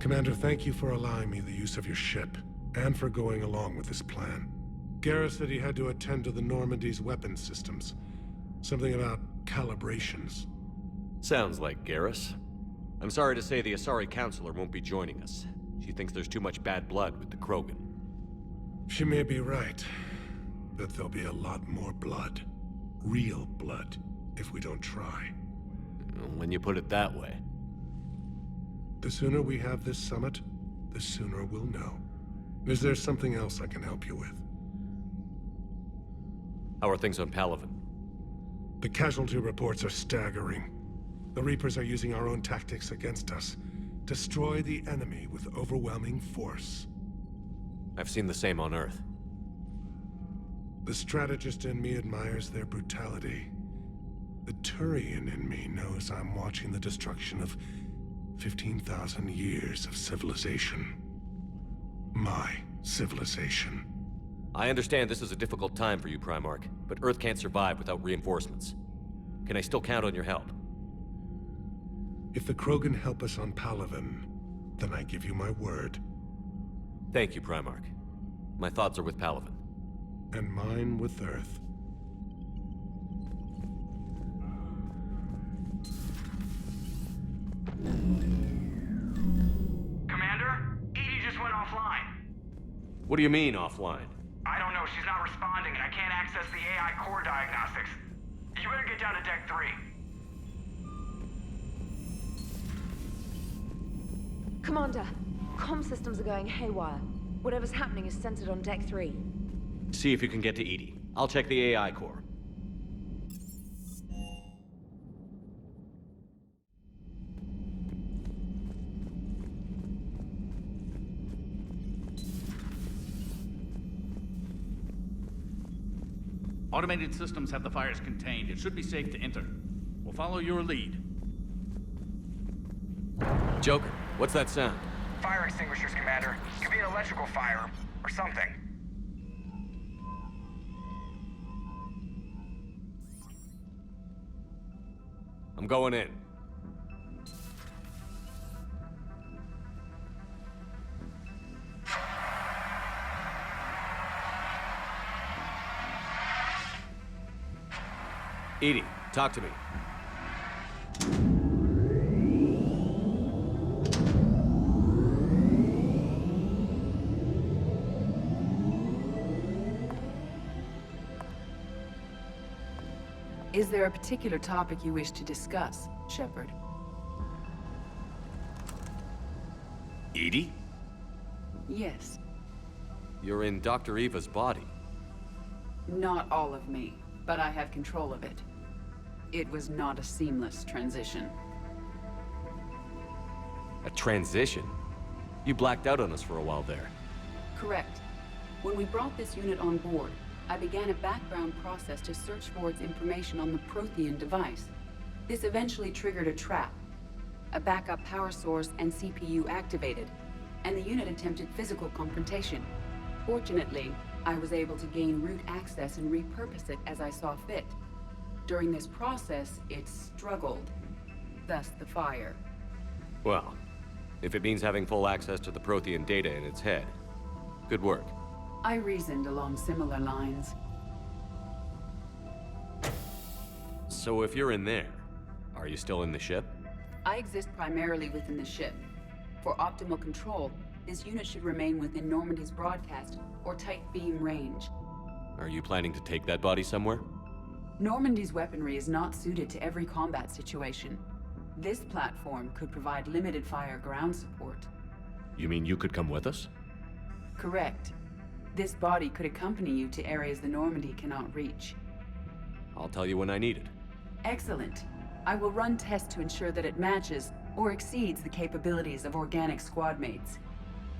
Commander, thank you for allowing me the use of your ship, and for going along with this plan. Garrus said he had to attend to the Normandy's weapons systems. Something about calibrations. Sounds like Garrus. I'm sorry to say the Asari Counselor won't be joining us. She thinks there's too much bad blood with the Krogan. She may be right, but there'll be a lot more blood. Real blood, if we don't try. When you put it that way. The sooner we have this summit, the sooner we'll know. Is there something else I can help you with? How are things on Palaven? The casualty reports are staggering. The Reapers are using our own tactics against us. Destroy the enemy with overwhelming force. I've seen the same on Earth. The strategist in me admires their brutality. The Turian in me knows I'm watching the destruction of 15,000 years of civilization. My civilization. I understand this is a difficult time for you, Primarch, but Earth can't survive without reinforcements. Can I still count on your help? If the Krogan help us on Palaven, then I give you my word. Thank you, Primarch. My thoughts are with Palaven. And mine with Earth. Commander, Edie just went offline. What do you mean, offline? I don't know, she's not responding and I can't access the AI core diagnostics. You better get down to Deck 3. Commander, comm systems are going haywire. Whatever's happening is centered on Deck 3. See if you can get to Edie. I'll check the AI core. Automated systems have the fires contained. It should be safe to enter. We'll follow your lead. Joker, what's that sound? Fire extinguishers, Commander. Could be an electrical fire, or something. I'm going in. Edie, talk to me. Is there a particular topic you wish to discuss, Shepard? Edie? Yes. You're in Dr. Eva's body. Not all of me, but I have control of it. It was not a seamless transition. A transition? You blacked out on us for a while there. Correct. When we brought this unit on board, I began a background process to search for its information on the Prothean device. This eventually triggered a trap. A backup power source and CPU activated, and the unit attempted physical confrontation. Fortunately, I was able to gain root access and repurpose it as I saw fit. During this process, it struggled. Thus the fire. Well, if it means having full access to the Prothean data in its head, good work. I reasoned along similar lines. So if you're in there, are you still in the ship? I exist primarily within the ship. For optimal control, this unit should remain within Normandy's broadcast or tight beam range. Are you planning to take that body somewhere? Normandy's weaponry is not suited to every combat situation. This platform could provide limited fire ground support. You mean you could come with us? Correct. This body could accompany you to areas the Normandy cannot reach. I'll tell you when I need it. Excellent. I will run tests to ensure that it matches or exceeds the capabilities of organic squad mates.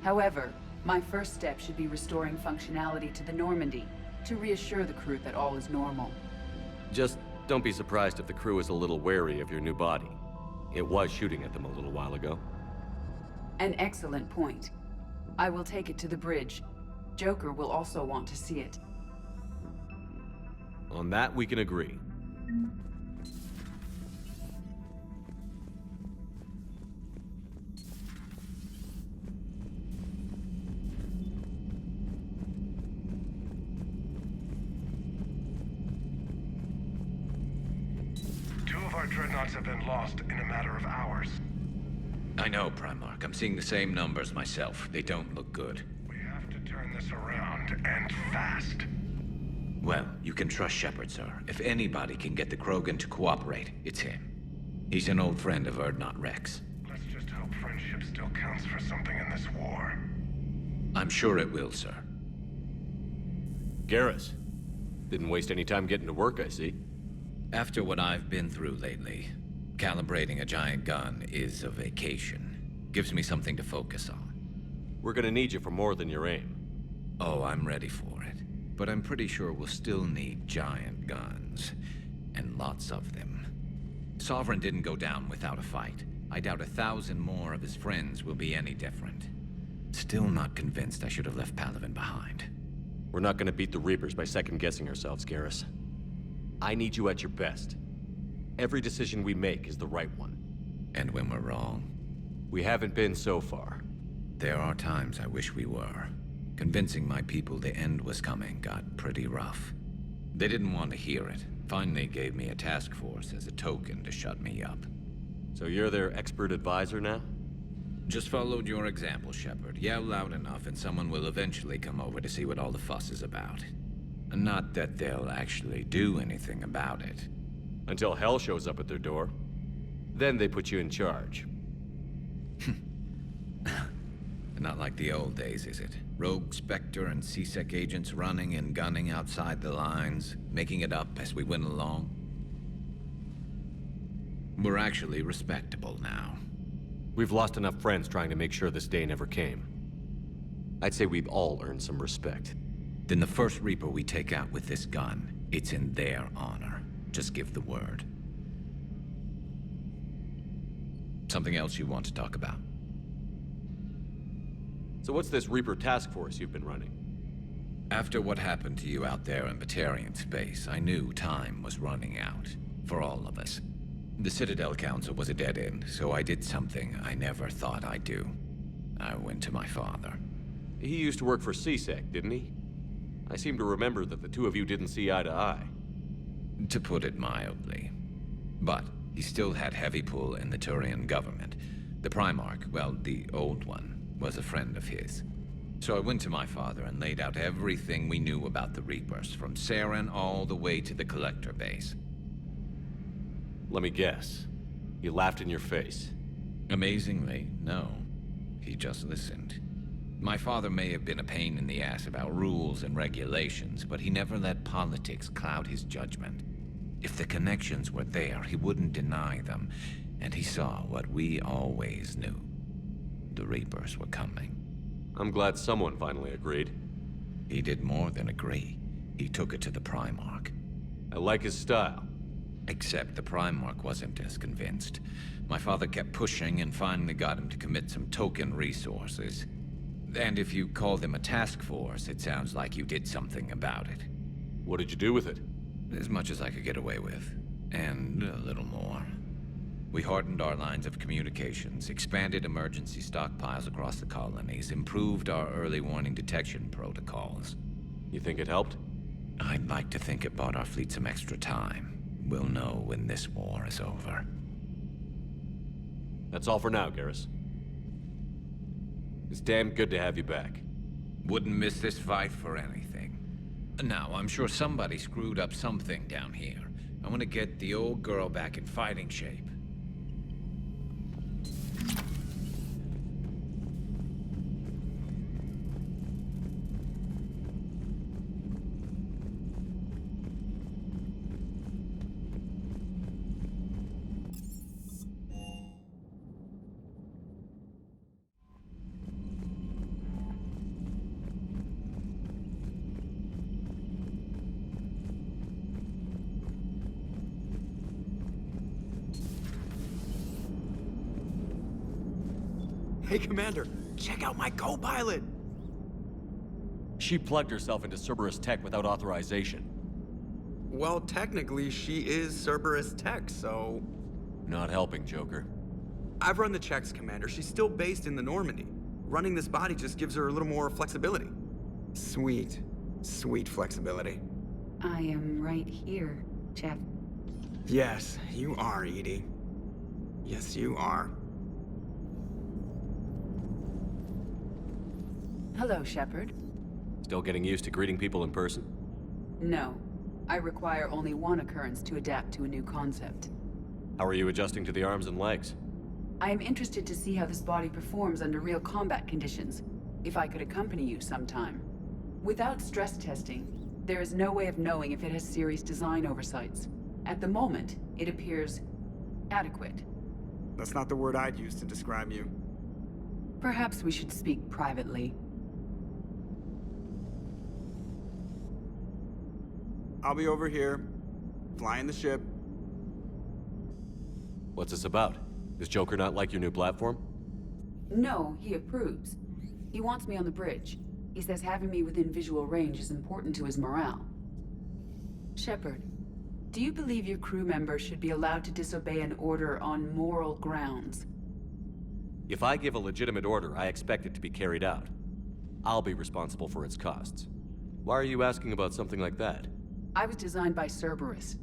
However, my first step should be restoring functionality to the Normandy to reassure the crew that all is normal. Just don't be surprised if the crew is a little wary of your new body. It was shooting at them a little while ago. An excellent point. I will take it to the bridge. Joker will also want to see it. On that, we can agree. dreadnoughts have been lost in a matter of hours. I know, Primarch. I'm seeing the same numbers myself. They don't look good. We have to turn this around, and fast. Well, you can trust Shepard, sir. If anybody can get the Krogan to cooperate, it's him. He's an old friend of Urdnot Rex. Let's just hope friendship still counts for something in this war. I'm sure it will, sir. Garrus. Didn't waste any time getting to work, I see. After what I've been through lately, calibrating a giant gun is a vacation. Gives me something to focus on. We're gonna need you for more than your aim. Oh, I'm ready for it. But I'm pretty sure we'll still need giant guns. And lots of them. Sovereign didn't go down without a fight. I doubt 1,000 more of his friends will be any different. Still not convinced I should have left Palaven behind. We're not gonna beat the Reapers by second-guessing ourselves, Garrus. I need you at your best. Every decision we make is the right one. And when we're wrong? We haven't been so far. There are times I wish we were. Convincing my people the end was coming got pretty rough. They didn't want to hear it. Finally gave me a task force as a token to shut me up. So you're their expert advisor now? Just followed your example, Shepard. Yell loud enough and someone will eventually come over to see what all the fuss is about. Not that they'll actually do anything about it. Until hell shows up at their door. Then they put you in charge. Not like the old days, is it? Rogue Spectre and C-Sec agents running and gunning outside the lines, making it up as we went along. We're actually respectable now. We've lost enough friends trying to make sure this day never came. I'd say we've all earned some respect. Then the first Reaper we take out with this gun, it's in their honor. Just give the word. Something else you want to talk about? So what's this Reaper task force you've been running? After what happened to you out there in Batarian space, I knew time was running out. For all of us. The Citadel Council was a dead end, so I did something I never thought I'd do. I went to my father. He used to work for C-Sec, didn't he? I seem to remember that the two of you didn't see eye to eye. To put it mildly. But he still had heavy pull in the Turian government. The Primarch, well, the old one, was a friend of his. So I went to my father and laid out everything we knew about the Reapers, from Saren all the way to the Collector base. Let me guess. He laughed in your face. Amazingly, no. He just listened. My father may have been a pain in the ass about rules and regulations, but he never let politics cloud his judgment. If the connections were there, he wouldn't deny them, and he saw what we always knew. The Reapers were coming. I'm glad someone finally agreed. He did more than agree. He took it to the Primarch. I like his style. Except the Primarch wasn't as convinced. My father kept pushing and finally got him to commit some token resources. And if you call them a task force, it sounds like you did something about it. What did you do with it? As much as I could get away with. And a little more. We hardened our lines of communications, expanded emergency stockpiles across the colonies, improved our early warning detection protocols. You think it helped? I'd like to think it bought our fleet some extra time. We'll know when this war is over. That's all for now, Garrus. It's damn good to have you back. Wouldn't miss this fight for anything. Now, I'm sure somebody screwed up something down here. I want to get the old girl back in fighting shape. Hey, Commander, check out my co-pilot! She plugged herself into Cerberus tech without authorization. Well, technically, she is Cerberus tech, so... Not helping, Joker. I've run the checks, Commander. She's still based in the Normandy. Running this body just gives her a little more flexibility. Sweet, sweet flexibility. I am right here, Jeff. Yes, you are, Edie. Yes, you are. Hello, Shepard. Still getting used to greeting people in person? No. I require only one occurrence to adapt to a new concept. How are you adjusting to the arms and legs? I am interested to see how this body performs under real combat conditions, if I could accompany you sometime. Without stress testing, there is no way of knowing if it has serious design oversights. At the moment, it appears adequate. That's not the word I'd use to describe you. Perhaps we should speak privately. I'll be over here, flying the ship. What's this about? Does Joker not like your new platform? No, he approves. He wants me on the bridge. He says having me within visual range is important to his morale. Shepard, do you believe your crew members should be allowed to disobey an order on moral grounds? If I give a legitimate order, I expect it to be carried out. I'll be responsible for its costs. Why are you asking about something like that? I was designed by Cerberus.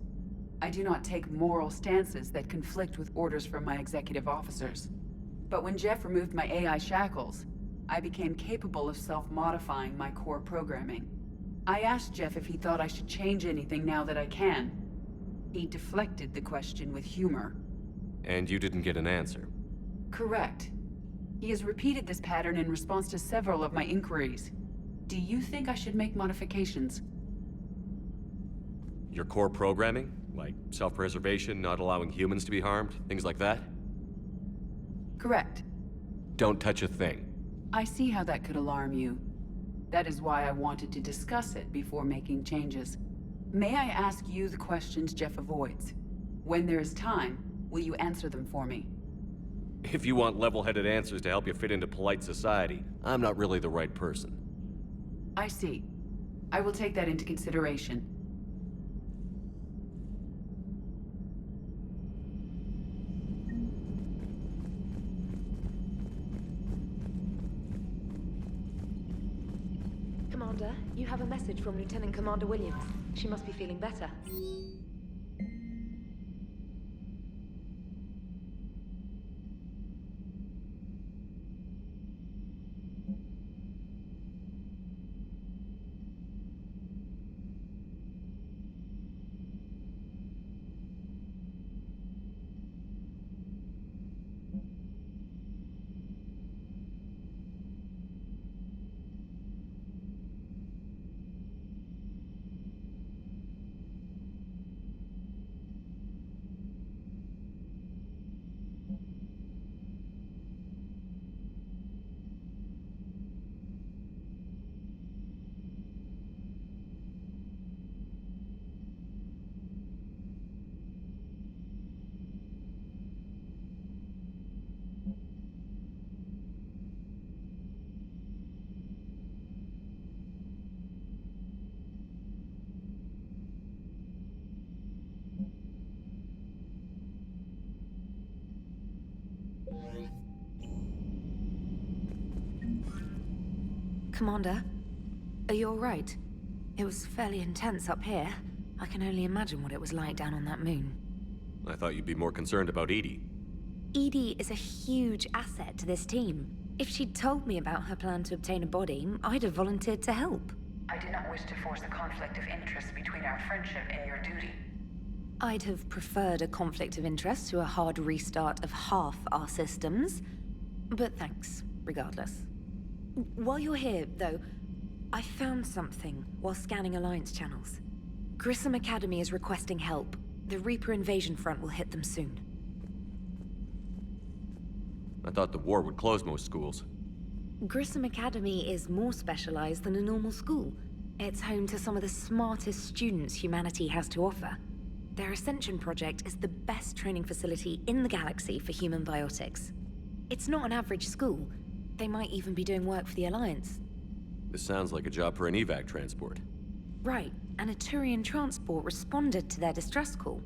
I do not take moral stances that conflict with orders from my executive officers. But when Jeff removed my AI shackles, I became capable of self-modifying my core programming. I asked Jeff if he thought I should change anything now that I can. He deflected the question with humor. And you didn't get an answer? Correct. He has repeated this pattern in response to several of my inquiries. Do you think I should make modifications? Your core programming? Like self-preservation, not allowing humans to be harmed, things like that? Correct. Don't touch a thing. I see how that could alarm you. That is why I wanted to discuss it before making changes. May I ask you the questions Jeff avoids? When there is time, will you answer them for me? If you want level-headed answers to help you fit into polite society, I'm not really the right person. I see. I will take that into consideration. Commander, you have a message from Lieutenant Commander Williams. She must be feeling better. Commander, are you all right? It was fairly intense up here. I can only imagine what it was like down on that moon. I thought you'd be more concerned about Edie. Edie is a huge asset to this team. If she'd told me about her plan to obtain a body, I'd have volunteered to help. I did not wish to force a conflict of interest between our friendship and your duty. I'd have preferred a conflict of interest to a hard restart of half our systems. But thanks, regardless. While you're here, though, I found something while scanning Alliance channels. Grissom Academy is requesting help. The Reaper invasion front will hit them soon. I thought the war would close most schools. Grissom Academy is more specialized than a normal school. It's home to some of the smartest students humanity has to offer. Their Ascension project is the best training facility in the galaxy for human biotics. It's not an average school. They might even be doing work for the Alliance. This sounds like a job for an evac transport. Right, and a Turian transport responded to their distress call.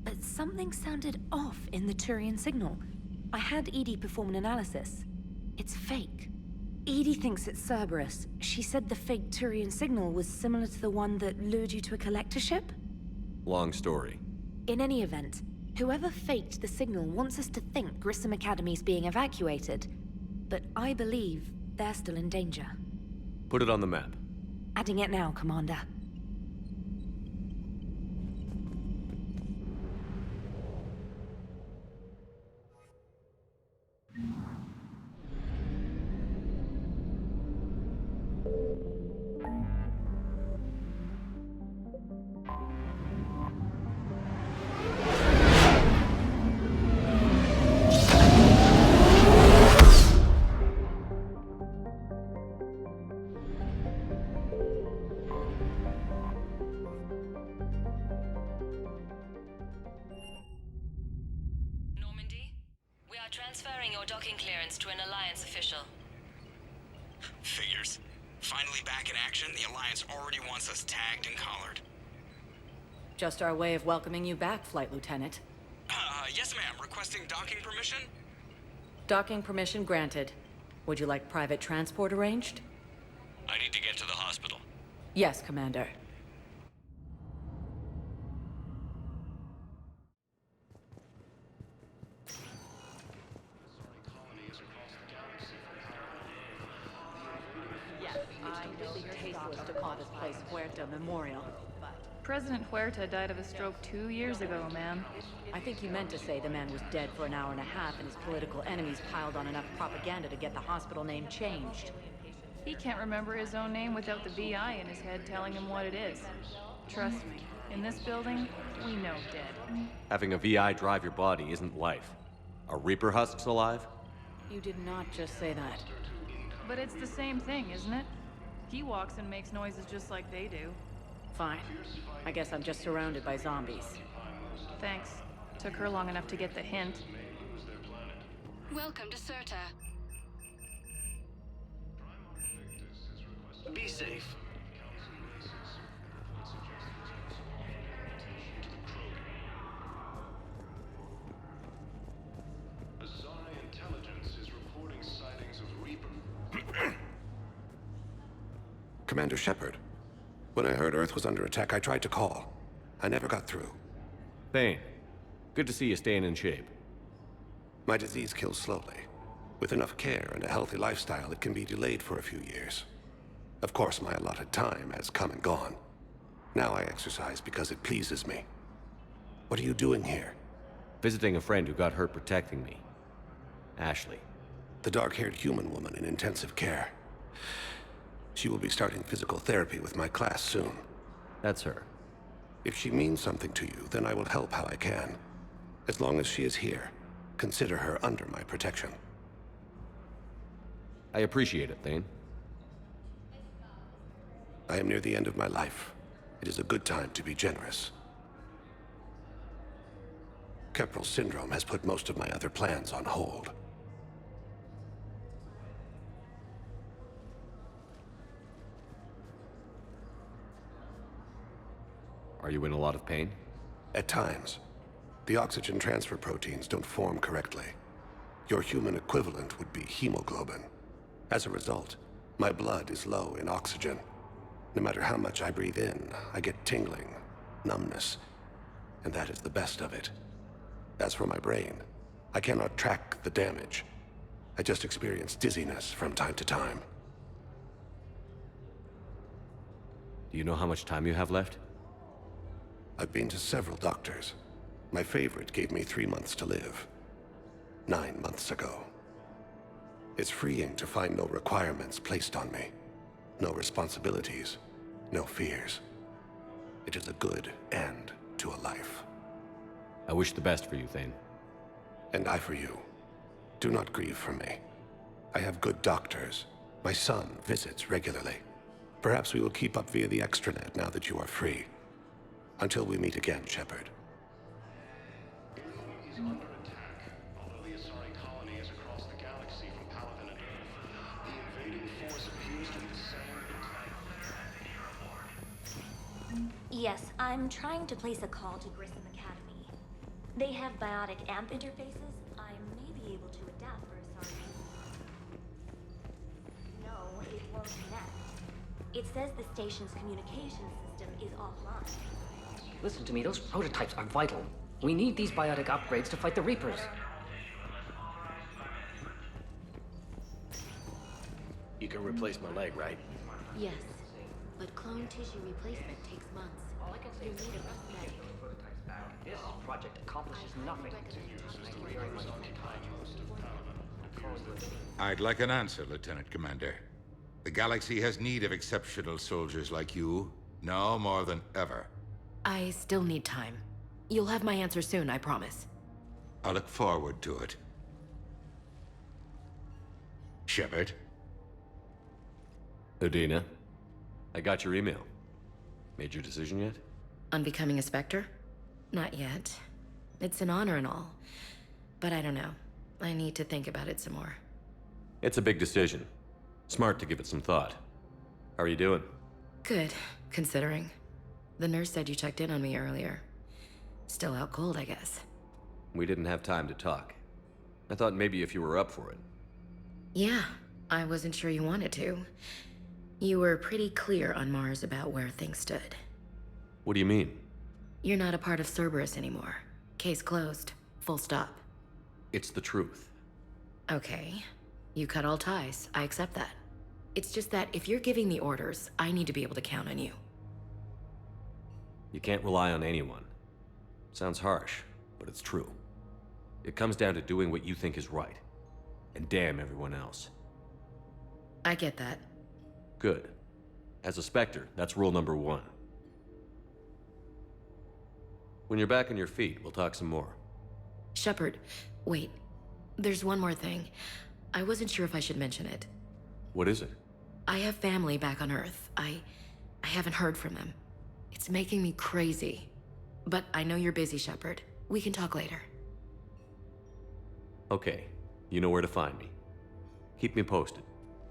But something sounded off in the Turian signal. I had Edie perform an analysis. It's fake. Edie thinks it's Cerberus. She said the fake Turian signal was similar to the one that lured you to a collector ship? Long story. In any event, whoever faked the signal wants us to think Grissom Academy's being evacuated. But I believe they're still in danger. Put it on the map. Adding it now, Commander. Transferring your docking clearance to an Alliance official. Figures. Finally back in action, the Alliance already wants us tagged and collared. Just our way of welcoming you back, Flight Lieutenant. Yes ma'am. Requesting docking permission? Docking permission granted. Would you like private transport arranged? I need to get to the hospital. Yes, Commander. President Huerta died of a stroke 2 years ago, ma'am. I think you meant to say the man was dead for an hour and a half and his political enemies piled on enough propaganda to get the hospital name changed. He can't remember his own name without the VI in his head telling him what it is. Trust me, in this building, we know dead. Having a VI drive your body isn't life. Are Reaper husks alive? You did not just say that. But it's the same thing, isn't it? He walks and makes noises just like they do. Fine. I guess I'm just surrounded by zombies. Thanks. Took her long enough to get the hint. Welcome to Certa. Be safe. Intelligence is reporting sightings of Reaper. Commander Shepard. When I heard Earth was under attack, I tried to call. I never got through. Thane, good to see you staying in shape. My disease kills slowly. With enough care and a healthy lifestyle, it can be delayed for a few years. Of course, my allotted time has come and gone. Now I exercise because it pleases me. What are you doing here? Visiting a friend who got hurt protecting me. Ashley. The dark-haired human woman in intensive care. She will be starting physical therapy with my class soon. That's her. If she means something to you, then I will help how I can. As long as she is here, consider her under my protection. I appreciate it, Thane. I am near the end of my life. It is a good time to be generous. Keprel syndrome has put most of my other plans on hold. Are you in a lot of pain? At times. The oxygen transfer proteins don't form correctly. Your human equivalent would be hemoglobin. As a result, my blood is low in oxygen. No matter how much I breathe in, I get tingling, numbness, and that is the best of it. As for my brain, I cannot track the damage. I just experience dizziness from time to time. Do you know how much time you have left? I've been to several doctors. My favorite gave me 3 months to live. 9 months ago. It's freeing to find no requirements placed on me. No responsibilities, no fears. It is a good end to a life. I wish the best for you, Thane. And I for you. Do not grieve for me. I have good doctors. My son visits regularly. Perhaps we will keep up via the extranet now that you are free. Until we meet again, Shepard. Is under attack. Although the Asari colony is across the galaxy from Paladin and Earth, the invading force appears to be the same. Yes, I'm trying to place a call to Grissom Academy. They have biotic AMP interfaces. I may be able to adapt for Asari. No, it won't connect. It says the station's communication system is offline. Listen to me, those prototypes are vital. We need these biotic upgrades to fight the Reapers. You can replace my leg, right? Yes, but clone tissue replacement takes months. You need a prosthetic. This project accomplishes nothing. I'd like an answer, Lieutenant Commander. The galaxy has need of exceptional soldiers like you, now more than ever. I still need time. You'll have my answer soon, I promise. I look forward to it. Shepard? Udina, I got your email. Made your decision yet? On becoming a Spectre? Not yet. It's an honor and all. But I don't know. I need to think about it some more. It's a big decision. Smart to give it some thought. How are you doing? Good, considering. The nurse said you checked in on me earlier. Still out cold, I guess. We didn't have time to talk. I thought maybe if you were up for it. Yeah, I wasn't sure you wanted to. You were pretty clear on Mars about where things stood. What do you mean? You're not a part of Cerberus anymore. Case closed. Full stop. It's the truth. Okay. You cut all ties. I accept that. It's just that if you're giving the orders, I need to be able to count on you. You can't rely on anyone. Sounds harsh, but it's true. It comes down to doing what you think is right. And damn everyone else. I get that. Good. As a Spectre, that's rule number 1. When you're back on your feet, we'll talk some more. Shepard, wait. There's one more thing. I wasn't sure if I should mention it. What is it? I have family back on Earth. I haven't heard from them. It's making me crazy. But I know you're busy, Shepard. We can talk later. Okay. You know where to find me. Keep me posted.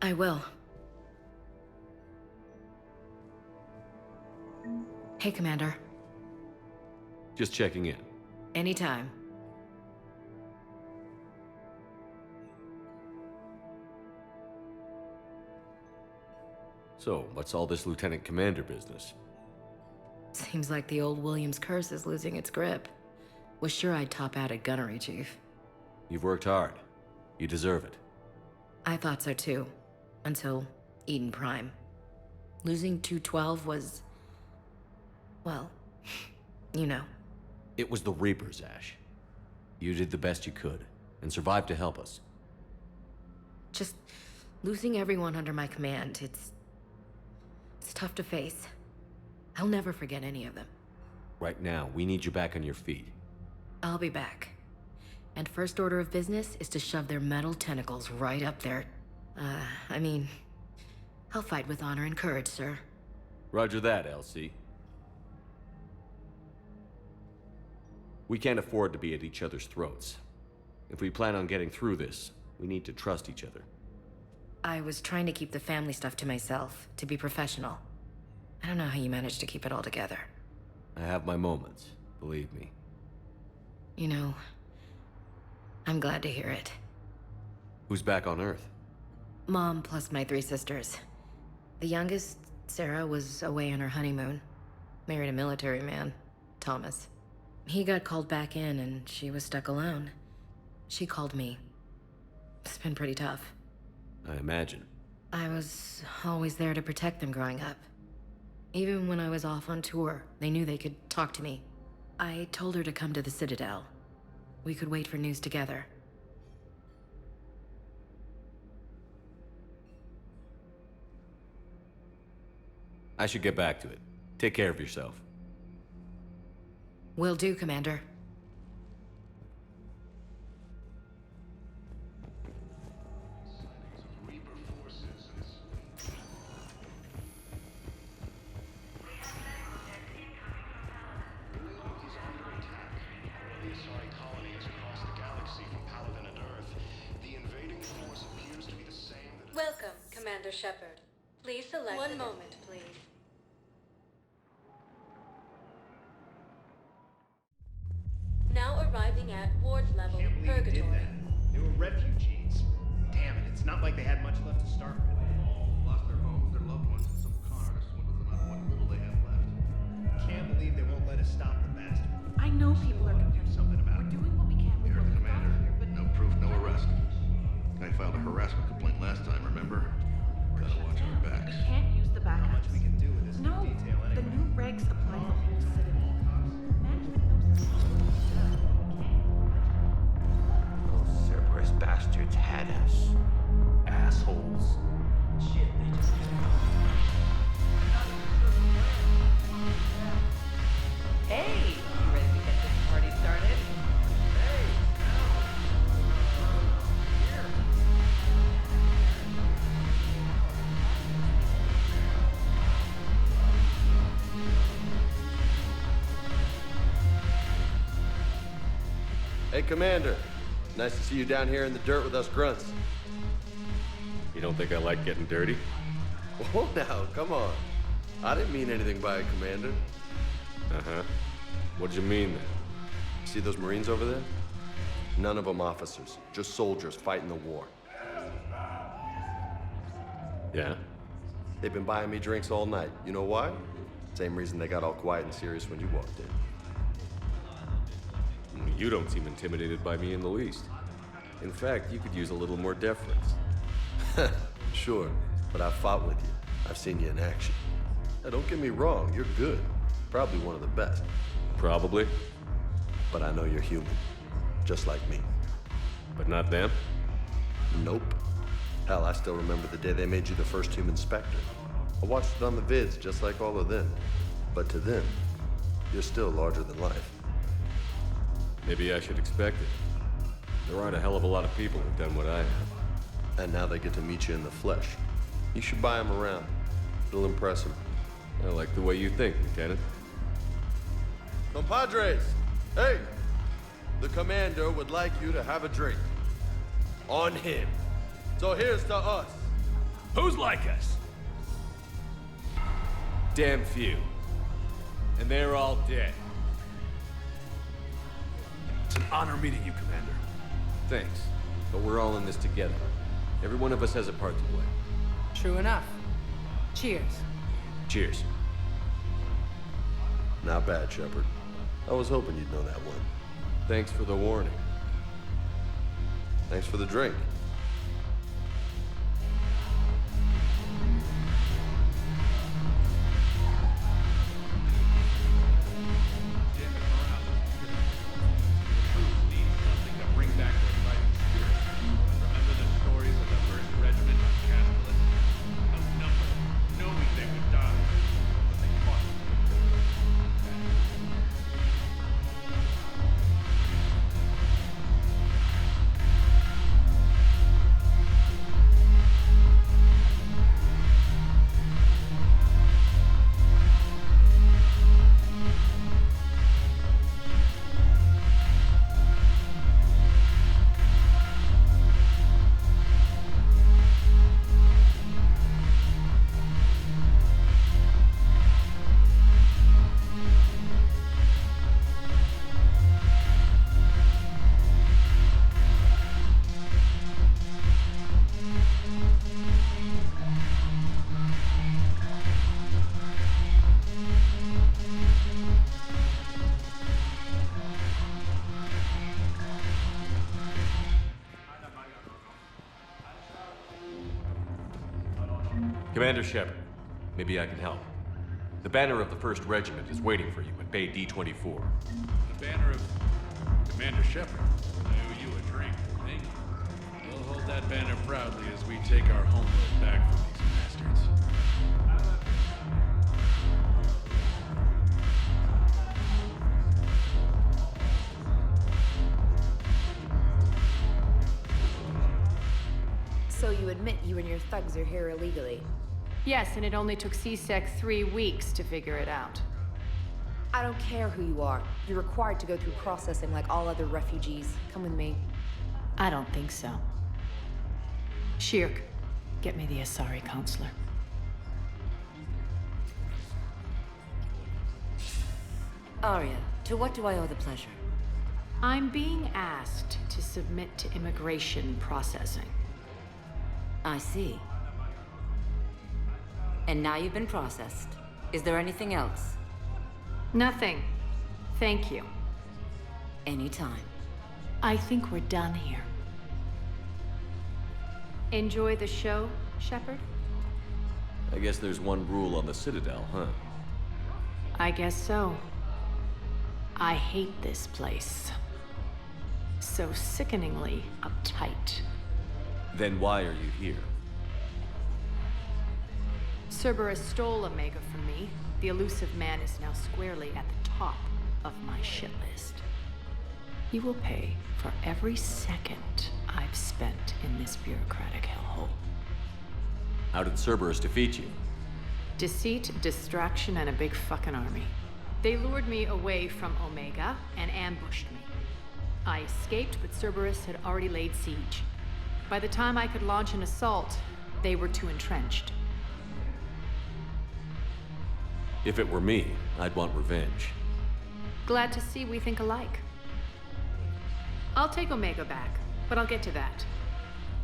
I will. Hey, Commander. Just checking in. Anytime. So, what's all this Lieutenant Commander business? Seems like the old Williams curse is losing its grip. Was sure I'd top out at gunnery, Chief. You've worked hard. You deserve it. I thought so too. Until Eden Prime. Losing 212 was... well, you know. It was the Reapers, Ash. You did the best you could, and survived to help us. Just losing everyone under my command, it's tough to face. I'll never forget any of them. Right now, we need you back on your feet. I'll be back. And first order of business is to shove their metal tentacles right up there. I'll fight with honor and courage, sir. Roger that, LC. We can't afford to be at each other's throats. If we plan on getting through this, we need to trust each other. I was trying to keep the family stuff to myself, to be professional. I don't know how you managed to keep it all together. I have my moments, believe me. You know, I'm glad to hear it. Who's back on Earth? Mom plus my 3 sisters. The youngest, Sarah, was away on her honeymoon. Married a military man, Thomas. He got called back in and she was stuck alone. She called me. It's been pretty tough. I imagine. I was always there to protect them growing up. Even when I was off on tour, they knew they could talk to me. I told her to come to the Citadel. We could wait for news together. I should get back to it. Take care of yourself. Will do, Commander. Welcome, Commander Shepard. Please select... One moment, please. Now arriving at ward level Purgatory. They were refugees. Damn it, it's not like they had much left to start with. Lost their homes, their loved ones, and some con artist swindled them out of what little they have left. Can't believe they won't let us stop the bastard. I know people are complaining. to our backs. We can't use the backups. Not much we can do with this new No, detail anyway. the new regs apply to the whole Citadel. Management knows this is Those Cerberus bastards had us. Assholes. Shit, they just... Hey, you ready to get this party started? Hey, Commander. Nice to see you down here in the dirt with us grunts. You don't think I like getting dirty? Oh, now, come on. I didn't mean anything by it, Commander. Uh-huh. What'd you mean then? See those Marines over there? None of them officers, just soldiers fighting the war. Yeah? They've been buying me drinks all night. You know why? Same reason they got all quiet and serious when you walked in. You don't seem intimidated by me in the least. In fact, you could use a little more deference. Sure, but I've fought with you. I've seen you in action. Now, don't get me wrong, you're good. Probably one of the best. Probably. But I know you're human. Just like me. But not them? Nope. Hell, I still remember the day they made you the first human Spectre. I watched it on the vids, just like all of them. But to them, you're still larger than life. Maybe I should expect it. There aren't a hell of a lot of people who've done what I have. And now they get to meet you in the flesh. You should buy them around. It'll impress them. I like the way you think, Lieutenant. Compadres! Hey! The Commander would like you to have a drink. On him. So here's to us. Who's like us? Damn few. And they're all dead. It's an honor meeting you, Commander. Thanks. But we're all in this together. Every one of us has a part to play. True enough. Cheers. Cheers. Not bad, Shepard. I was hoping you'd know that one. Thanks for the warning. Thanks for the drink. Commander Shepard, maybe I can help. The banner of the 1st Regiment is waiting for you at Bay D-24. The banner of Commander Shepard. I owe you a drink, thank you. We'll hold that banner proudly as we take our homeworld back from these bastards. So you admit you and your thugs are here illegally? Yes, and it only took CSEC 3 weeks to figure it out. I don't care who you are. You're required to go through processing like all other refugees. Come with me. I don't think so. Shirk, get me the Asari counselor. Arya, to what do I owe the pleasure? I'm being asked to submit to immigration processing. I see. And now you've been processed. Is there anything else? Nothing. Thank you. Anytime. I think we're done here. Enjoy the show, Shepard? I guess there's one rule on the Citadel, huh? I guess so. I hate this place. So sickeningly uptight. Then why are you here? Cerberus stole Omega from me. The elusive man is now squarely at the top of my shit list. He will pay for every second I've spent in this bureaucratic hellhole. How did Cerberus defeat you? Deceit, distraction, and a big fucking army. They lured me away from Omega and ambushed me. I escaped, but Cerberus had already laid siege. By the time I could launch an assault, they were too entrenched. If it were me, I'd want revenge. Glad to see we think alike. I'll take Omega back, but I'll get to that.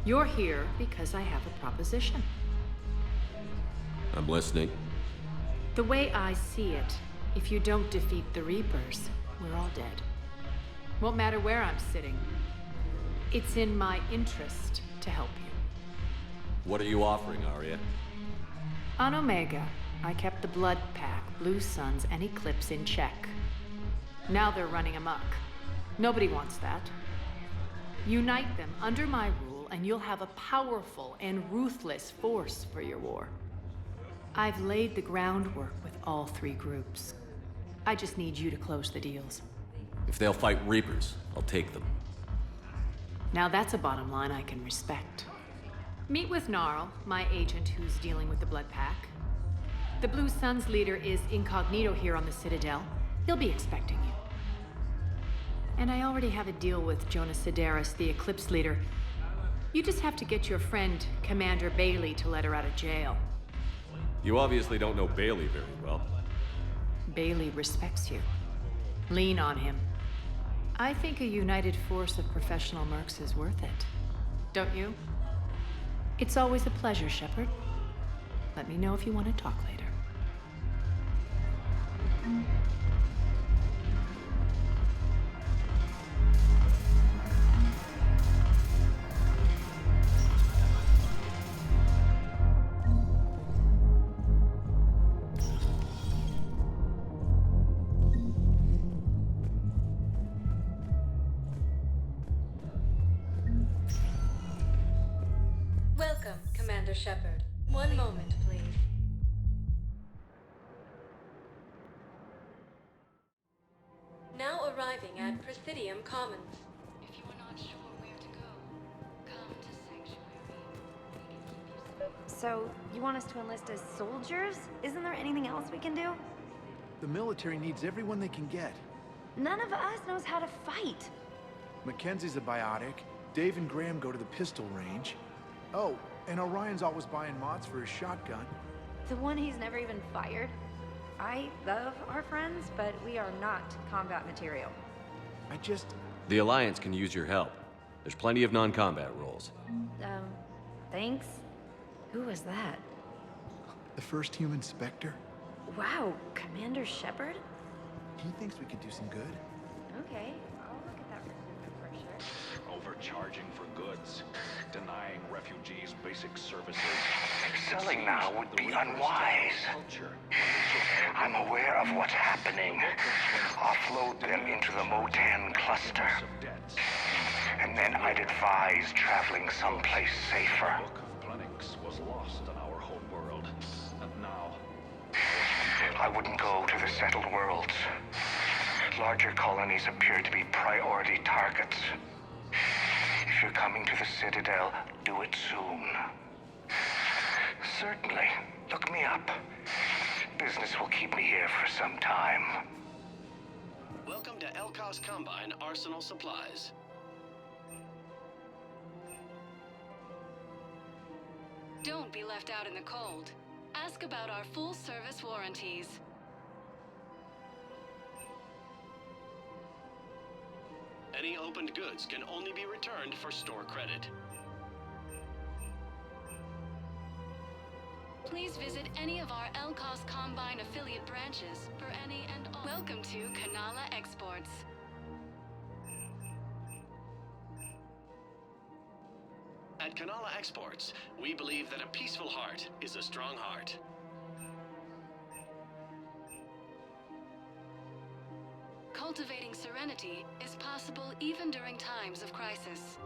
You're here because I have a proposition. I'm listening. The way I see it, if you don't defeat the Reapers, we're all dead. Won't matter where I'm sitting. It's in my interest to help you. What are you offering, Arya? On Omega, I kept the Blood Pack, Blue Suns, and Eclipse in check. Now they're running amok. Nobody wants that. Unite them under my rule, and you'll have a powerful and ruthless force for your war. I've laid the groundwork with all three groups. I just need you to close the deals. If they'll fight Reapers, I'll take them. Now that's a bottom line I can respect. Meet with Gnarl, my agent who's dealing with the Blood Pack. The Blue Suns leader is incognito here on the Citadel. He'll be expecting you. And I already have a deal with Jonas Sidaris, the Eclipse leader. You just have to get your friend, Commander Bailey, to let her out of jail. You obviously don't know Bailey very well. Bailey respects you. Lean on him. I think a united force of professional mercs is worth it. Don't you? It's always a pleasure, Shepard. Let me know if you want to talk later. Welcome, Commander Shepard. One moment, please. Now arriving at Presidium Commons. If you are not sure where to go, come to Sanctuary. So, you want us to enlist as soldiers? Isn't there anything else we can do? The military needs everyone they can get. None of us knows how to fight. Mackenzie's a biotic. Dave and Graham go to the pistol range. Oh, and Orion's always buying mods for his shotgun. The one he's never even fired? I love our friends, but we are not combat material. The Alliance can use your help. There's plenty of non-combat roles. Thanks. Who was that? The first human Spectre. Wow, Commander Shepard? He thinks we could do some good. Okay, I'll look at that recruitment brochure. Overcharging for goods, denying refugees basic services. Selling now would be unwise. I'm aware of what's happening. Offload them into the Motan cluster. And then I'd advise traveling someplace safer. Plenix was lost in our home world, and now I wouldn't go to the settled worlds. Larger colonies appear to be priority targets. If you're coming to the Citadel, do it soon. Certainly. Look me up. Business will keep me here for some time. Welcome to Elkos Combine Arsenal Supplies. Don't be left out in the cold. Ask about our full-service warranties. Any opened goods can only be returned for store credit. Please visit any of our Elkos Combine affiliate branches for any and all. Welcome to Kanala Exports. At Kanala Exports, we believe that a peaceful heart is a strong heart. Cultivating serenity is possible even during times of crisis.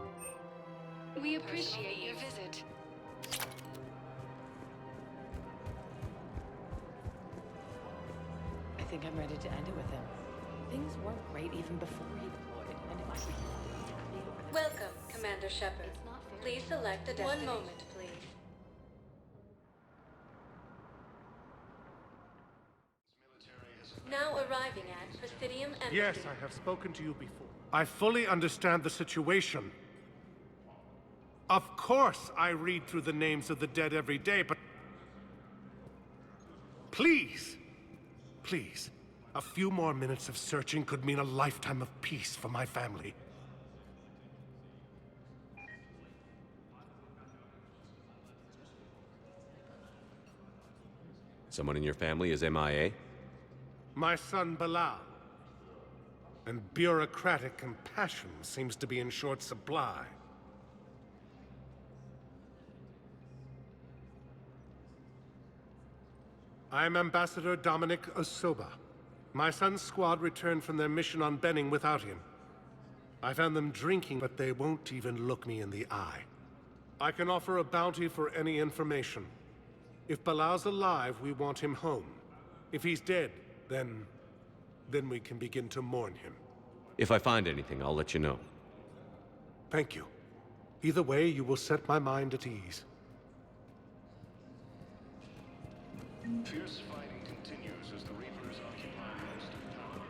We appreciate your visit. I think I'm ready to end it with him. Things weren't great even before he deployed, and if I could be happy over the... Welcome, Commander Shepard. Please select a destination. 1 moment, please. Now arriving at Presidium and... Yes, I have spoken to you before. I fully understand the situation. Of course I read through the names of the dead every day, but... Please, please, a few more minutes of searching could mean a lifetime of peace for my family. Someone in your family is MIA? My son, Bilal. And bureaucratic compassion seems to be in short supply. I'm Ambassador Dominic Osoba. My son's squad returned from their mission on Benning without him. I found them drinking, but they won't even look me in the eye. I can offer a bounty for any information. If Bilal's alive, we want him home. If he's dead, then we can begin to mourn him. If I find anything, I'll let you know. Thank you. Either way, you will set my mind at ease. Fierce fighting continues as the Reapers occupy most of town.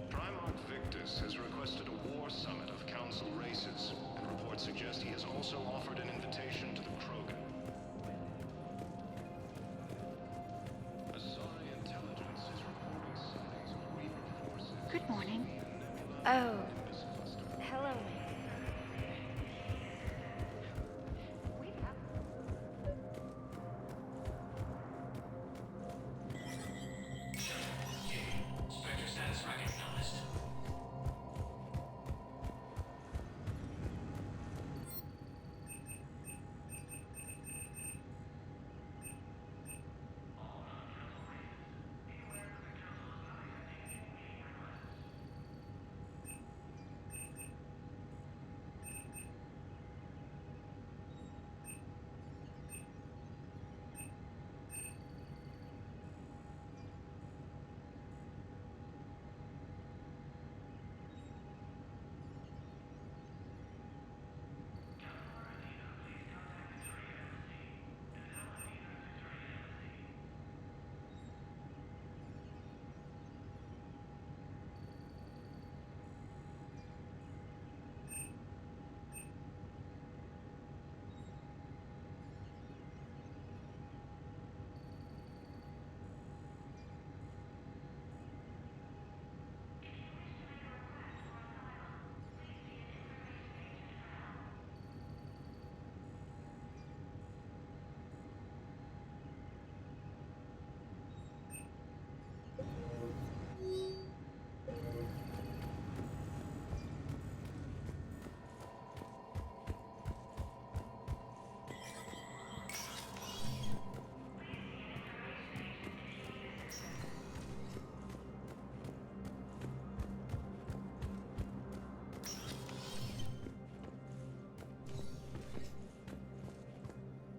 Primarch Victus has requested a war summit of Council races, and reports suggest he has also offered an invitation to the Krogan. Asari intelligence is reporting sightings of Reaper forces. Good morning. Oh. Hello. Spectre status recognized.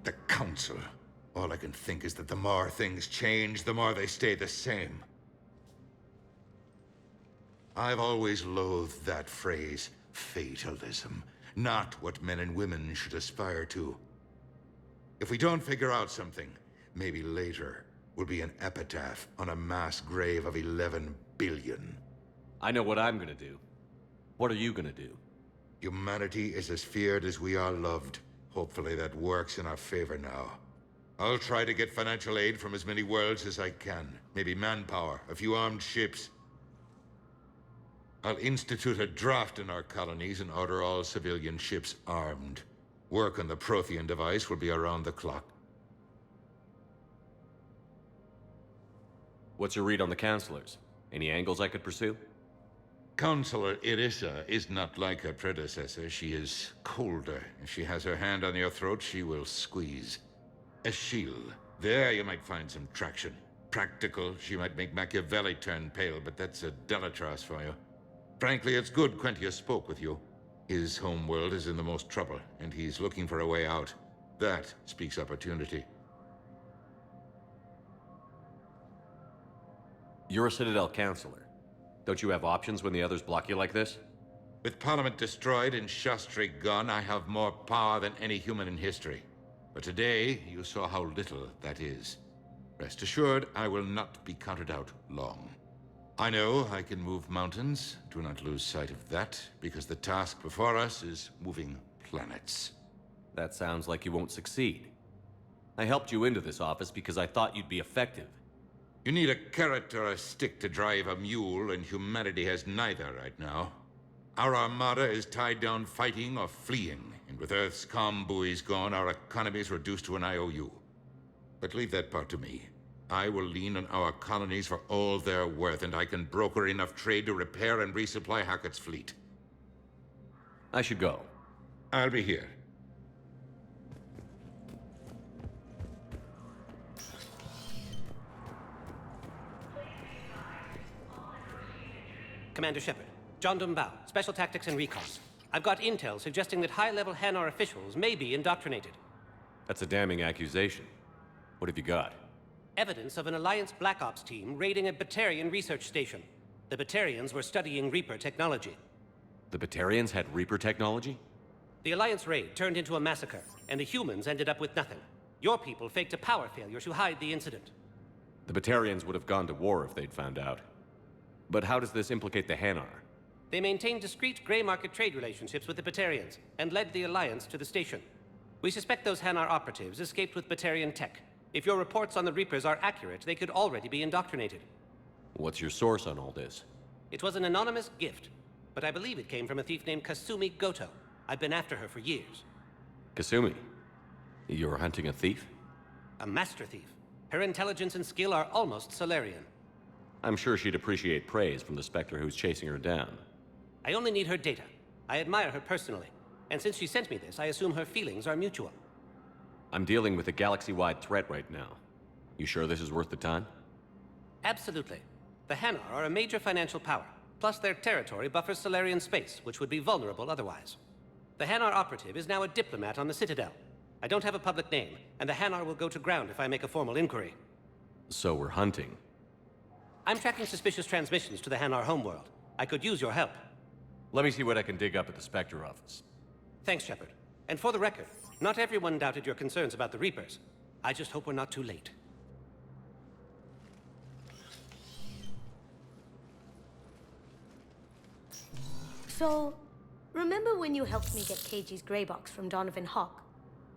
The Council. All I can think is that the more things change, the more they stay the same. I've always loathed that phrase, fatalism. Not what men and women should aspire to. If we don't figure out something, maybe later will be an epitaph on a mass grave of 11 billion. I know what I'm gonna do. What are you gonna do? Humanity is as feared as we are loved. Hopefully that works in our favor now. I'll try to get financial aid from as many worlds as I can. Maybe manpower, a few armed ships. I'll institute a draft in our colonies and order all civilian ships armed. Work on the Prothean device will be around the clock. What's your read on the counselors? Any angles I could pursue? Counselor Irissa is not like her predecessor. She is colder. If she has her hand on your throat, she will squeeze. A shield. There you might find some traction. Practical, she might make Machiavelli turn pale, but that's a Delatras for you. Frankly, it's good Quentius spoke with you. His home world is in the most trouble, and he's looking for a way out. That speaks opportunity. You're a Citadel counselor. Don't you have options when the others block you like this? With Parliament destroyed and Shastri gone, I have more power than any human in history. But today, you saw how little that is. Rest assured, I will not be counted out long. I know I can move mountains. Do not lose sight of that, because the task before us is moving planets. That sounds like you won't succeed. I helped you into this office because I thought you'd be effective. You need a carrot or a stick to drive a mule, and humanity has neither right now. Our armada is tied down fighting or fleeing, and with Earth's comm buoys gone, our economy is reduced to an IOU. But leave that part to me. I will lean on our colonies for all they're worth, and I can broker enough trade to repair and resupply Hackett's fleet. I should go. I'll be here. Commander Shepard, John Dumbao, Special Tactics and Recon. I've got intel suggesting that high-level Hanar officials may be indoctrinated. That's a damning accusation. What have you got? Evidence of an Alliance Black Ops team raiding a Batarian research station. The Batarians were studying Reaper technology. The Batarians had Reaper technology? The Alliance raid turned into a massacre, and the humans ended up with nothing. Your people faked a power failure to hide the incident. The Batarians would have gone to war if they'd found out. But how does this implicate the Hanar? They maintained discreet gray market trade relationships with the Batarians, and led the Alliance to the station. We suspect those Hanar operatives escaped with Batarian tech. If your reports on the Reapers are accurate, they could already be indoctrinated. What's your source on all this? It was an anonymous gift, but I believe it came from a thief named Kasumi Goto. I've been after her for years. Kasumi? You're hunting a thief? A master thief. Her intelligence and skill are almost Solarian. I'm sure she'd appreciate praise from the Spectre who's chasing her down. I only need her data. I admire her personally. And since she sent me this, I assume her feelings are mutual. I'm dealing with a galaxy-wide threat right now. You sure this is worth the time? Absolutely. The Hanar are a major financial power. Plus their territory buffers Solarian space, which would be vulnerable otherwise. The Hanar operative is now a diplomat on the Citadel. I don't have a public name, and the Hanar will go to ground if I make a formal inquiry. So we're hunting. I'm tracking suspicious transmissions to the Hanar homeworld. I could use your help. Let me see what I can dig up at the Spectre office. Thanks, Shepard. And for the record, not everyone doubted your concerns about the Reapers. I just hope we're not too late. So, remember when you helped me get KG's gray box from Donovan Hawk?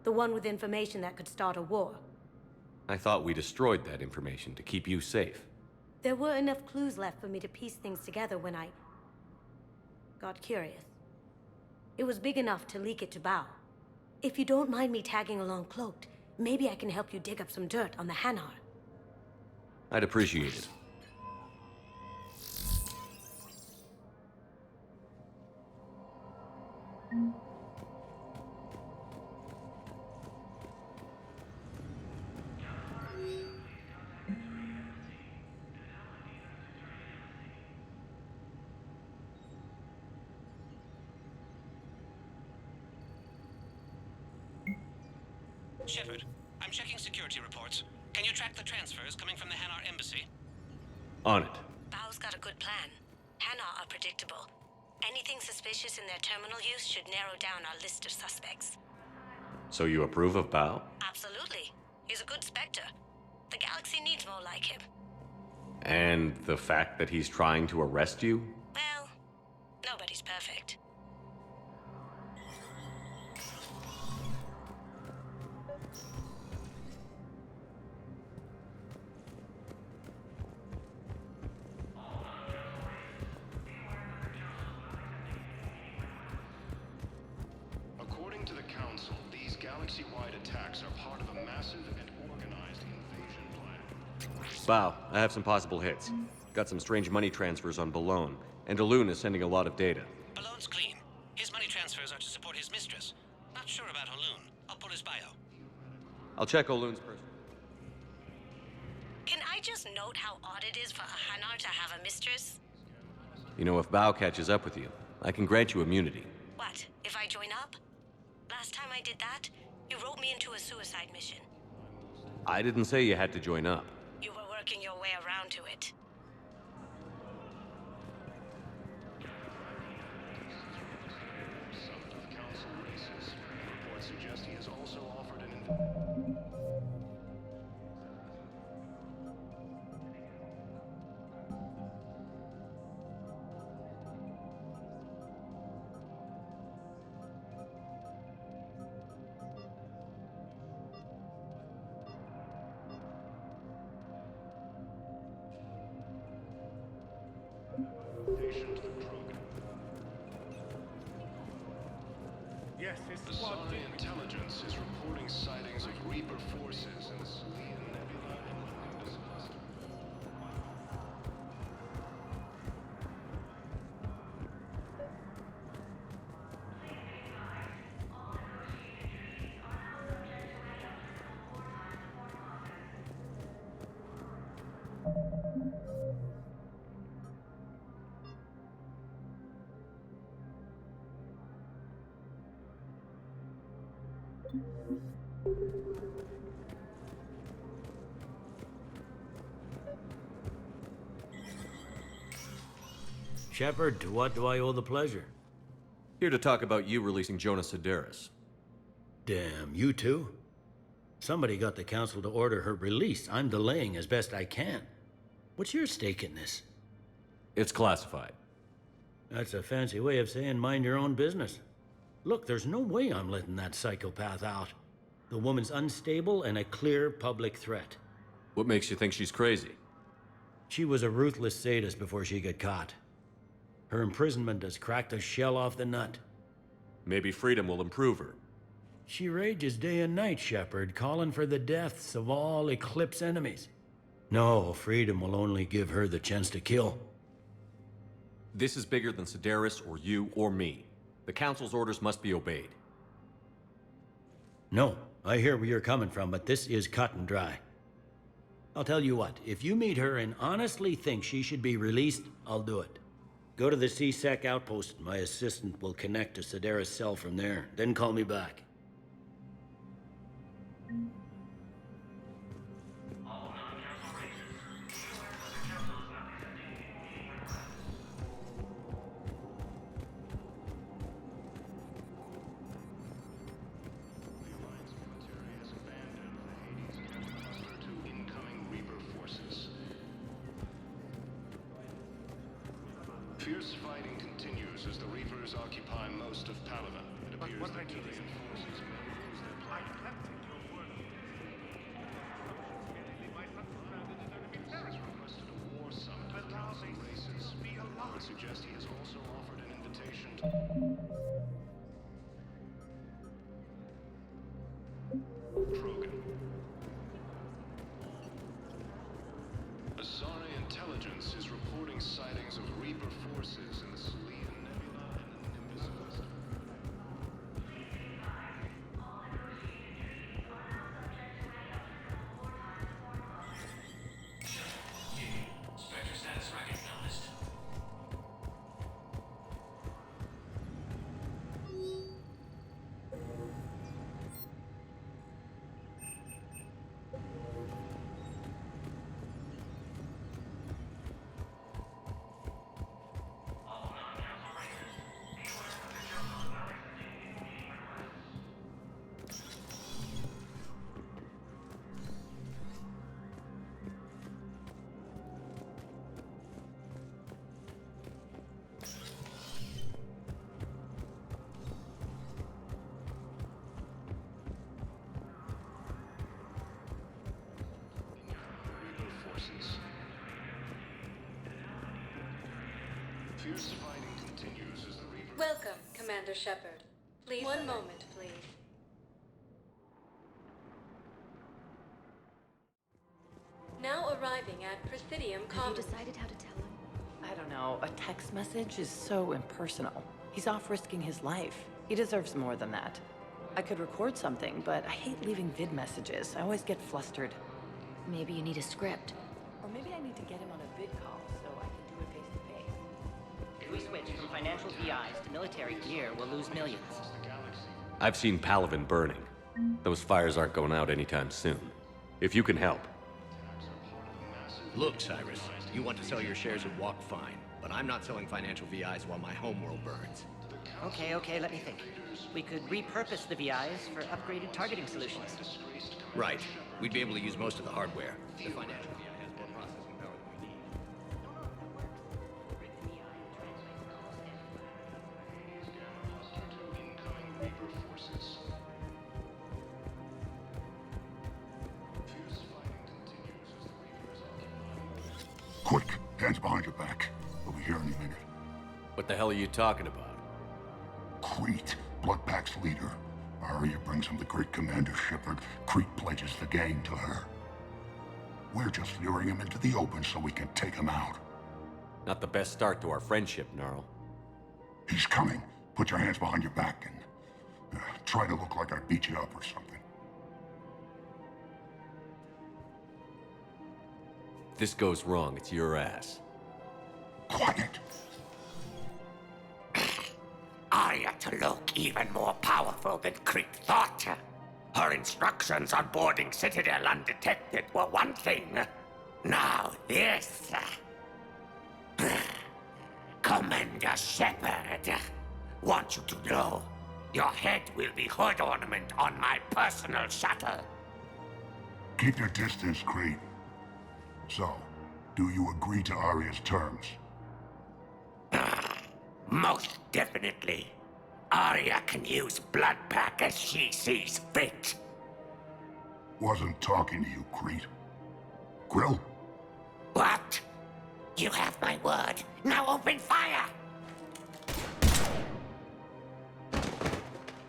The one with information that could start a war? I thought we destroyed that information to keep you safe. There were enough clues left for me to piece things together when I got curious. It was big enough to leak it to Bao. If you don't mind me tagging along cloaked, maybe I can help you dig up some dirt on the Hanar. I'd appreciate it. Shepard, I'm checking security reports. Can you track the transfers coming from the Hanar embassy? On it. Bao's got a good plan. Hanar are predictable. Anything suspicious in their terminal use should narrow down our list of suspects. So you approve of Bao? Absolutely. He's a good Spectre. The galaxy needs more like him. And the fact that he's trying to arrest you? Well, nobody's perfect. According to the Council, these galaxy-wide attacks are part of a massive and organized invasion plan. Bao, I have some possible hits. Got some strange money transfers on Balone. And Alun is sending a lot of data. Balon's clean. His money transfers are to support his mistress. Not sure about Alun. I'll pull his bio. I'll check Olun's person. Can I just note how odd it is for a Hanar to have a mistress? You know, if Bao catches up with you, I can grant you immunity. What, if I join up? Last time I did that, you wrote me into a suicide mission. I didn't say you had to join up. You were working your way around to it. Summit of council races. Reports suggest he has also offered an invitation. To the Krogan. Yes, it's Asari intelligence is reporting sightings of Reaper forces in the Salian Nebula and the Nimbus cluster. Shepard, to what do I owe the pleasure? Here to talk about you releasing Jonas Sedaris. Damn, you too? Somebody got the council to order her release. I'm delaying as best I can. What's your stake in this? It's classified. That's a fancy way of saying mind your own business. Look, there's no way I'm letting that psychopath out. The woman's unstable and a clear public threat. What makes you think she's crazy? She was a ruthless sadist before she got caught. Her imprisonment has cracked the shell off the nut. Maybe freedom will improve her. She rages day and night, Shepard, calling for the deaths of all Eclipse enemies. No, freedom will only give her the chance to kill. This is bigger than Sedaris or you or me. The Council's orders must be obeyed. No, I hear where you're coming from, but this is cut and dry. I'll tell you what, if you meet her and honestly think she should be released, I'll do it. Go to the C-Sec outpost. My assistant will connect to Sedaris' cell from there. Then call me back. Fierce fighting continues as the Reapers occupy most of Palaven. It appears that Turian forces may lose their plan. Has requested a war summit of council races. Reports suggest he has also offered an invitation to Krogan. Asari intelligence is reporting sightings of Reaper forces in the Salian Nebula and the Nimbus cluster. Spectre status recognized. Fierce fighting continues as the Reaper... Welcome, Commander Shepard. Please, one moment, please. Now arriving at Presidium Commons. Have you decided how to tell him? I don't No, a text message is so impersonal. He's off risking his life. He deserves more than that. I could record something, but I hate leaving vid messages. I always get flustered. Maybe you need a script. Or maybe I need to get him on a vid call so I can do it face to face. If we switch from financial VIs to military gear, we'll lose millions. I've seen Palaven burning. Those fires aren't going out anytime soon. If you can help. Look, Cyrus, you want to sell your shares and walk fine, but I'm not selling financial VIs while my homeworld burns. Okay, let me think. We could repurpose the VIs for upgraded targeting solutions. Right. We'd be able to use most of the hardware. The financial VI has more processing power than we need. Quick, hands behind your back. We'll be here any minute. What the hell are you talking about? Crete, Bloodpack's leader. Arya brings him the great Commander Shepard. Crete pledges the gang to her. We're just luring him into the open so we can take him out. Not the best start to our friendship, Gnarl. He's coming. Put your hands behind your back and try to look like I beat you up or something. If this goes wrong, it's your ass. Quiet. Arya to look even more powerful than Crete thought. Her instructions on boarding Citadel undetected were one thing. Now this. Commander Shepard, want you to know, your head will be hood ornament on my personal shuttle. Keep your distance, Crete. So, do you agree to Arya's terms? Most definitely. Arya can use Bloodpack as she sees fit. Wasn't talking to you, Crete. Grill? What? You have my word. Now open fire!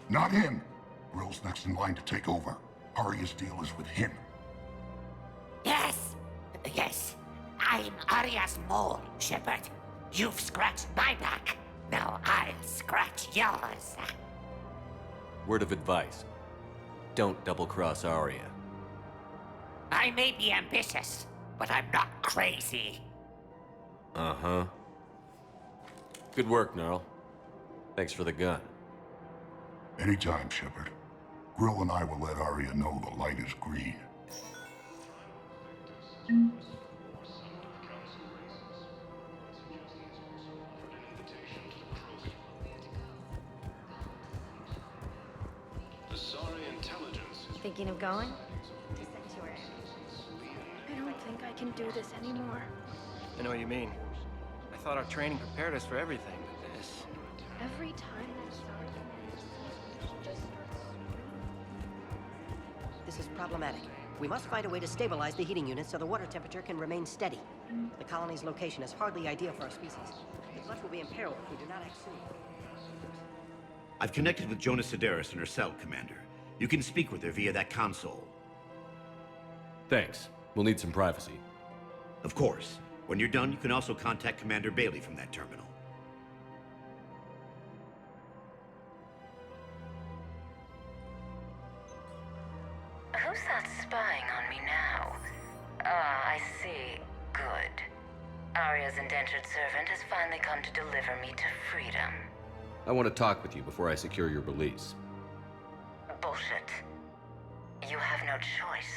Not him. Grill's next in line to take over. Arya's deal is with him. Yes. I'm Arya's mole, Shepard. You've scratched my back. Now I'll scratch yours. Word of advice. Don't double-cross Arya. I may be ambitious, but I'm not crazy. Uh-huh. Good work, Gnarl. Thanks for the gun. Anytime, Shepard. Grill and I will let Arya know the light is green. Thinking of going? I don't think I can do this anymore. I know what you mean. I thought our training prepared us for everything, but this... Every time that This is problematic. We must find a way to stabilize the heating unit so the water temperature can remain steady. The colony's location is hardly ideal for our species. Much will be in peril if we do not act soon. I've connected with Jonas Sedaris in her cell, Commander. You can speak with her via that console. Thanks. We'll need some privacy. Of course. When you're done, you can also contact Commander Bailey from that terminal. Who's that spying on me now? Ah, I see. Good. Arya's indentured servant has finally come to deliver me to freedom. I want to talk with you before I secure your release. Bullshit. You have no choice.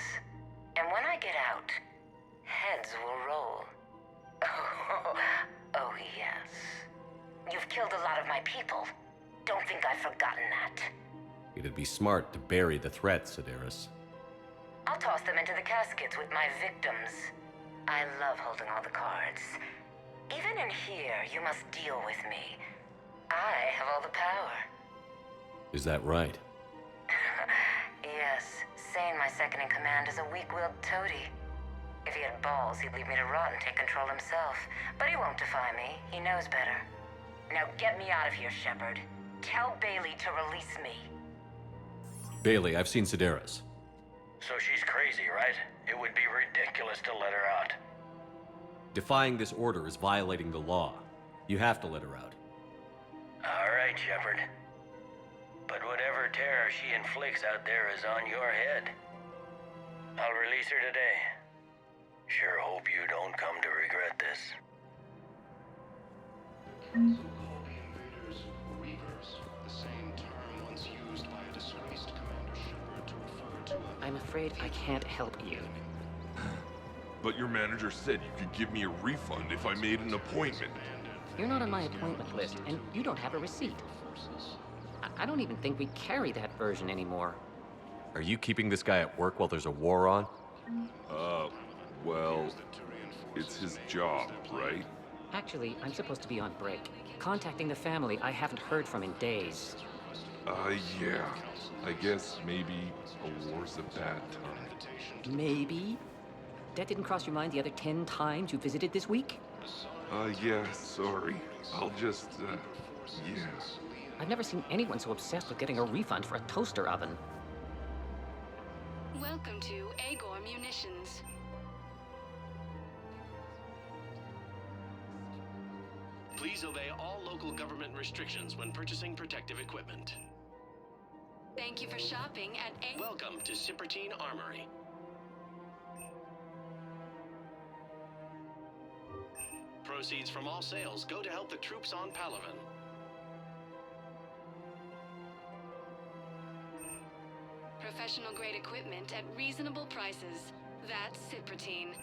And when I get out, heads will roll. Oh, yes. You've killed a lot of my people. Don't think I've forgotten that. It'd be smart to bury the threat, Sedaris. I'll toss them into the caskets with my victims. I love holding all the cards. Even in here, you must deal with me. I have all the power. Is that right? Yes, Sane, my second-in-command, is a weak-willed toady. If he had balls, he'd leave me to rot and take control himself. But he won't defy me. He knows better. Now get me out of here, Shepard. Tell Bailey to release me. Bailey, I've seen Sedaris. So she's crazy, right? It would be ridiculous to let her out. Defying this order is violating the law. You have to let her out. All right, Shepard. But whatever terror she inflicts out there is on your head. I'll release her today. Sure hope you don't come to regret this. Council called the invaders Reavers, the same term once used by a disgraced Commander Shepard to refer to a... I'm afraid I can't help you. But your manager said you could give me a refund if I made an appointment. You're not on my appointment list, and you don't have a receipt. I don't even think we carry that version anymore. Are you keeping this guy at work while there's a war on? Well, it's his job, right? Actually, I'm supposed to be on break. Contacting the family I haven't heard from in days. Yeah. I guess maybe a war's a bad time. Maybe? That didn't cross your mind the other 10 times you visited this week? Yeah, sorry. I'll just, yeah. I've never seen anyone so obsessed with getting a refund for a toaster oven. Welcome to Agor Munitions. Please obey all local government restrictions when purchasing protective equipment. Thank you for shopping at Welcome to Cypertine Armory. Proceeds from all sales go to help the troops on Palaven. Professional grade equipment at reasonable prices. That's Cypertine.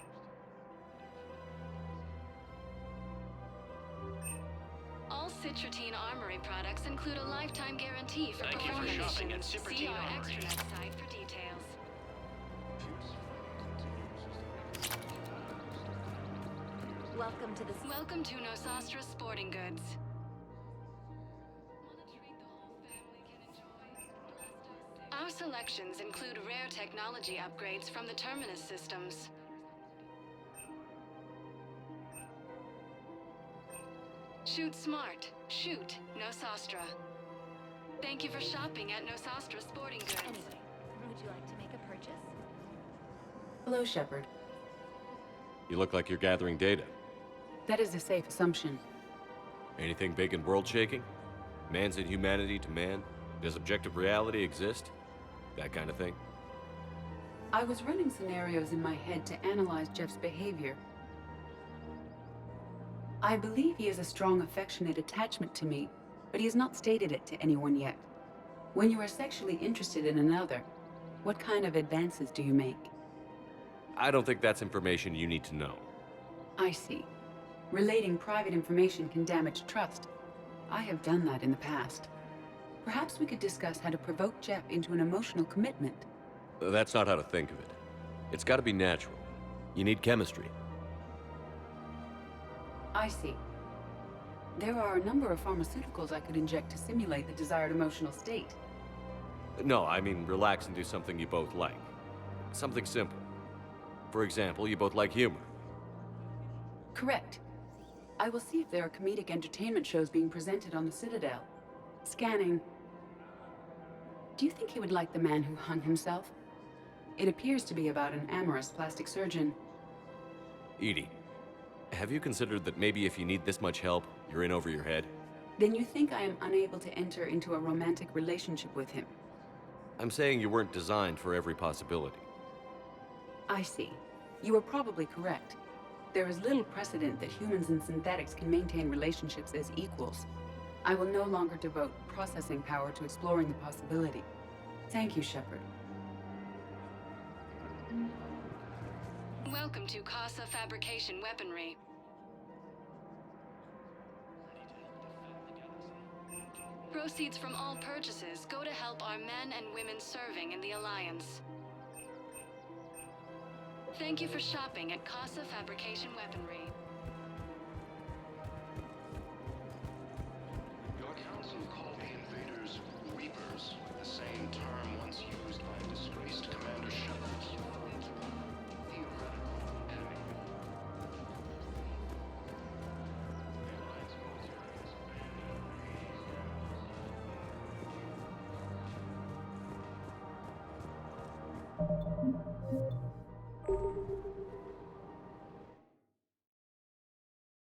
All Cypertine Armory products include a lifetime guarantee for Thank you for performance shopping at issues. Cypertine See our Armory. extranet site for details. Welcome to Nosastra Sporting Goods. Our selections include rare technology upgrades from the Terminus systems. Shoot smart. Shoot Nosastra. Thank you for shopping at Nosastra Sporting Goods. Anyway, would you like to make a purchase? Hello, Shepard. You look like you're gathering data. That is a safe assumption. Anything big and world-shaking? Man's inhumanity to man? Does objective reality exist? That kind of thing? I was running scenarios in my head to analyze Jeff's behavior. I believe he has a strong affectionate attachment to me, but he has not stated it to anyone yet. When you are sexually interested in another, what kind of advances do you make? I don't think that's information you need to know. I see. Relating private information can damage trust. I have done that in the past. Perhaps we could discuss how to provoke Jeff into an emotional commitment. That's not how to think of it. It's got to be natural. You need chemistry. I see. There are a number of pharmaceuticals I could inject to simulate the desired emotional state. No, I mean relax and do something you both like. Something simple. For example, you both like humor. Correct. I will see if there are comedic entertainment shows being presented on the Citadel. Scanning. Do you think he would like The Man Who Hung Himself? It appears to be about an amorous plastic surgeon. Edie, have you considered that maybe if you need this much help, you're in over your head? Then you think I am unable to enter into a romantic relationship with him? I'm saying you weren't designed for every possibility. I see. You are probably correct. There is little precedent that humans and synthetics can maintain relationships as equals. I will no longer devote processing power to exploring the possibility. Thank you, Shepard. Welcome to Casa Fabrication Weaponry. Proceeds from all purchases go to help our men and women serving in the Alliance. Thank you for shopping at Casa Fabrication Weaponry. Your council called the invaders Reapers, the same term once used by a disgraced Commander Shepard. Theoretical enemy.